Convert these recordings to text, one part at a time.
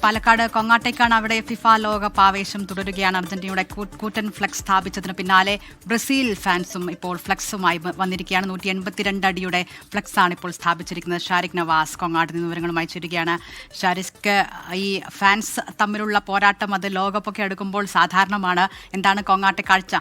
പാലക്കാട് കൊങ്ങാട്ടേക്കാണ്. അവിടെ ഫിഫ ലോകകപ്പ് ആവേശം തുടരുകയാണ്. അർജന്റീനയുടെ കൂറ്റൻ ഫ്ലെക്സ് സ്ഥാപിച്ചതിന് പിന്നാലെ ബ്രസീൽ ഫാൻസും ഇപ്പോൾ ഫ്ലെക്സുമായി വന്നിരിക്കുകയാണ്. 182 അടിയുടെ ഫ്ലെക്സാണ് ഇപ്പോൾ സ്ഥാപിച്ചിരിക്കുന്നത്. ഷാരിഖ് നവാസ് കൊങ്ങാട്ട് നിന്ന് വിവരങ്ങളുമായി ചേരുകയാണ്. ഷാരിഖ്, ഈ ഫാൻസ് തമ്മിലുള്ള പോരാട്ടം അത് ലോകകപ്പൊക്കെ അടുക്കുമ്പോൾ സാധാരണമാണ്. എന്താണ് കൊങ്ങാട്ടെ കാഴ്ച?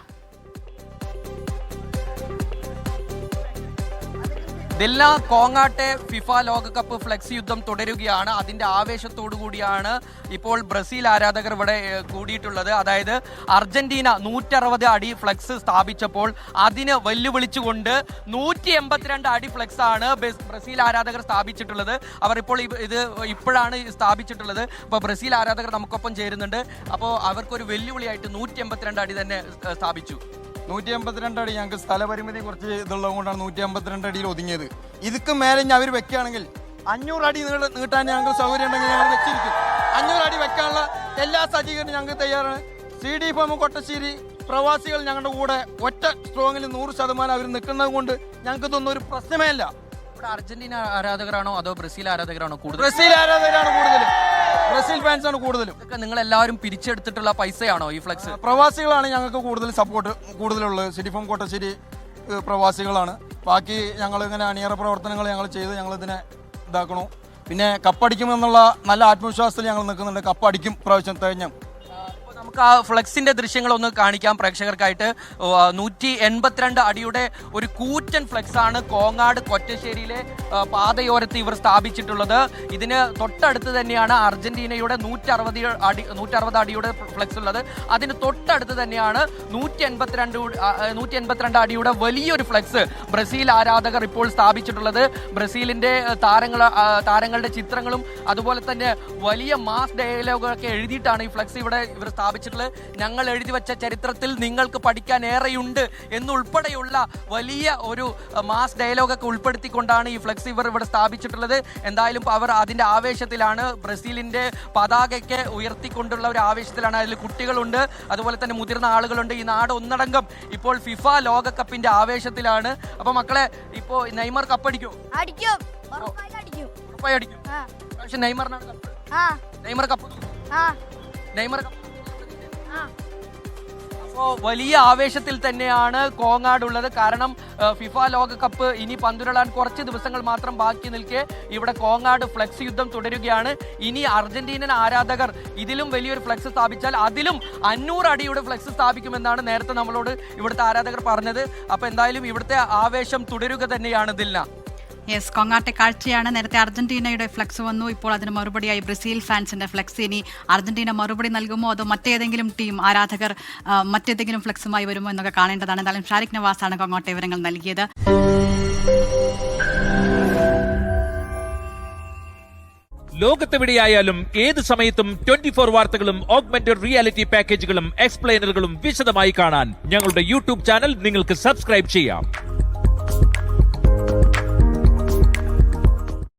ദില്ല, കോങ്ങാട്ടെ ഫിഫ ലോകകപ്പ് ഫ്ലെക്സ് യുദ്ധം തുടരുകയാണ്. അതിന്റെ ആവേശത്തോടു കൂടിയാണ് ഇപ്പോൾ ബ്രസീൽ ആരാധകർ ഇവിടെ കൂടിയിട്ടുള്ളത്. അതായത് അർജന്റീന 160 അടി ഫ്ലെക്സ് സ്ഥാപിച്ചപ്പോൾ അതിന് വെല്ലുവിളിച്ചുകൊണ്ട് 182 അടി ഫ്ലെക്സ് ആണ് ബ്രസീൽ ആരാധകർ സ്ഥാപിച്ചിട്ടുള്ളത്. അവർ ഇപ്പോൾ ഇത് ഇപ്പോഴാണ് സ്ഥാപിച്ചിട്ടുള്ളത്. അപ്പോൾ ബ്രസീൽ ആരാധകർ നമുക്കൊപ്പം ചേരുന്നുണ്ട്. അപ്പോൾ അവർക്കൊരു വെല്ലുവിളിയായിട്ട് 182 അടി തന്നെ സ്ഥാപിച്ചു. 182 അടി. ഞങ്ങൾക്ക് സ്ഥലപരിമിതി കുറച്ച് ഇതുള്ളത് കൊണ്ടാണ് 182 അടിയിൽ ഒതുങ്ങിയത്. ഇതൊക്കെ മേലെ അവർ വെക്കുകയാണെങ്കിൽ 500 അടി നീട്ടാൻ ഞങ്ങൾക്ക് സൗകര്യം ഉണ്ടെങ്കിൽ ഞങ്ങൾ വെച്ചിരിക്കും. 500 അടി വെക്കാനുള്ള എല്ലാ സജ്ജീകരണവും ഞങ്ങൾക്ക് തയ്യാറാണ്. CD ഫോം കൊട്ടശ്ശേരി പ്രവാസികൾ ഞങ്ങളുടെ കൂടെ ഒറ്റ സ്ട്രോങ്ങിൽ 100% അവർ നിൽക്കുന്നത് കൊണ്ട് ഞങ്ങൾക്ക് ഇതൊന്നും ഒരു പ്രശ്നമേ അല്ല. ഇവിടെ അർജന്റീന ആരാധകരാണോ അതോ ബ്രസീൽ ആരാധകരാണോ കൂടുതൽ? ബ്രസീൽ ആരാധകരാണ് കൂടുതലും. ബ്രസീൽ ഫാൻസ് ആണ് കൂടുതലും. നിങ്ങൾ എല്ലാവരും പിരിച്ചെടുത്തിട്ടുള്ള പൈസയാണോ ഈ ഫ്ലെക്സ്? പ്രവാസികളാണ് ഞങ്ങൾക്ക് കൂടുതൽ സപ്പോർട്ട് കൂടുതലുള്ളത്. CD ഫോം കൊട്ടശ്ശേരി പ്രവാസികളാണ്. ബാക്കി ഞങ്ങൾ ഇങ്ങനെ അണിയറ പ്രവർത്തനങ്ങൾ ഞങ്ങൾ ചെയ്ത് ഞങ്ങളിതിനെ ഇതാക്കണു. പിന്നെ കപ്പടിക്കുമെന്നുള്ള നല്ല ആത്മവിശ്വാസത്തിൽ ഞങ്ങൾ നിൽക്കുന്നുണ്ട്. കപ്പടിക്കും പ്രാവശ്യം കഴിഞ്ഞ. നമുക്ക് ആ ഫ്ലെക്സിന്റെ ദൃശ്യങ്ങൾ ഒന്ന് കാണിക്കാം പ്രേക്ഷകർക്കായിട്ട്. 182 അടിയുടെ ഒരു കൂറ്റൻ ഫ്ലെക്സ് ആണ് കോങ്ങാട് കൊറ്റശ്ശേരിയിലെ പാതയോരത്ത് ഇവർ സ്ഥാപിച്ചിട്ടുള്ളത്. ഇതിന് തൊട്ടടുത്ത് തന്നെയാണ് അർജന്റീനയുടെ 160 അടിയുടെ ഫ്ലെക്സ് ഉള്ളത്. അതിന് തൊട്ടടുത്ത് തന്നെയാണ് 182 അടിയുടെ വലിയൊരു ഫ്ലെക്സ് ബ്രസീൽ ആരാധകർ ഇപ്പോൾ സ്ഥാപിച്ചിട്ടുള്ളത്. ബ്രസീലിന്റെ താരങ്ങളുടെ ചിത്രങ്ങളും അതുപോലെ തന്നെ വലിയ മാസ് ഡയലോഗൊക്കെ എഴുതിയിട്ടാണ് ഈ ഫ്ലെക്സ് ഇവർ സ്ഥാപിച്ചിട്ടുള്ളത്. ഞങ്ങൾ എഴുതി വെച്ച ചരിത്രത്തിൽ നിങ്ങൾക്ക് പഠിക്കാൻ ഏറെയുണ്ട് എന്നുൾപ്പെടെയുള്ള വലിയ ഒരു മാസ് ഡയലോഗൊക്കെ ഉൾപ്പെടുത്തിക്കൊണ്ടാണ് ഈ ഫ്ലെക്സ് ഇവർ ഇവിടെ സ്ഥാപിച്ചിട്ടുള്ളത്. എന്തായാലും അവർ അതിന്റെ ആവേശത്തിലാണ്. ബ്രസീലിന്റെ പതാകയ്ക്ക് ഉയർത്തിക്കൊണ്ടുള്ള ഒരു ആവേശത്തിലാണ്. അതിൽ കുട്ടികളുണ്ട്, അതുപോലെ തന്നെ മുതിർന്ന ആളുകളുണ്ട്. ഈ നാട് ഒന്നടങ്കം ഇപ്പോൾ ഫിഫ ലോകകപ്പിന്റെ ആവേശത്തിലാണ്. അപ്പൊ മക്കളെ, ഇപ്പോ നെയ്മർ കപ്പടിക്കും? ഉറപ്പായി അടിക്കും. പക്ഷെ നെയ്മറിനാണ് കപ്പ്. Neymar cup. അപ്പോൾ വലിയ ആവേശത്തിൽ തന്നെയാണ് കോങ്ങാട് ഉള്ളത്. കാരണം ഫിഫ ലോകകപ്പ് ഇനി പന്തുരുളാൻ കുറച്ച് ദിവസങ്ങൾ മാത്രം ബാക്കി നിൽക്കെ ഇവിടെ കോങ്ങാട് ഫ്ലെക്സ് യുദ്ധം തുടരുകയാണ്. ഇനി അർജന്റീനൻ ആരാധകർ ഇതിലും വലിയൊരു ഫ്ലെക്സ് സ്ഥാപിച്ചാൽ അതിലും 500 അടിയുടെ ഫ്ലെക്സ് സ്ഥാപിക്കുമെന്നാണ് നേരത്തെ നമ്മളോട് ഇവിടുത്തെ ആരാധകർ പറഞ്ഞത്. അപ്പോൾ എന്തായാലും ഇവിടുത്തെ ആവേശം തുടരുക തന്നെയാണ് ദിൽന. യെസ്, കൊങ്ങാട്ടെ കാഴ്ചയാണ്. നേരത്തെ അർജന്റീനയുടെ ഫ്ലെക്സ് വന്നു. ഇപ്പോൾ അതിന് മറുപടിയായി ബ്രസീൽ ഫാൻസിന്റെ ഫ്ലെക്സ്. ഇനി അർജന്റീന മറുപടി നൽകുമോ അതോ മറ്റേതെങ്കിലും ടീം ആരാധകർ മറ്റേതെങ്കിലും ഫ്ലെക്സുമായി വരുമോ എന്നൊക്കെ കാണേണ്ടതാണ്. എന്തായാലും ഷാരിഖ് നവാസാണ് കൊങ്ങാട്ടെ വിവരങ്ങൾ നൽകിയത്. ലോകത്തെവിടെയായാലും ഏത് സമയത്തും 24 വാർത്തകളും ഓഗ്മെന്റഡ് റിയാലിറ്റി പാക്കേജുകളും എക്സ്പ്ലെയിനറുകളും വിശദമായി കാണാൻ ഞങ്ങളുടെ യൂട്യൂബ് ചാനൽ നിങ്ങൾക്ക് സബ്സ്ക്രൈബ് ചെയ്യാം.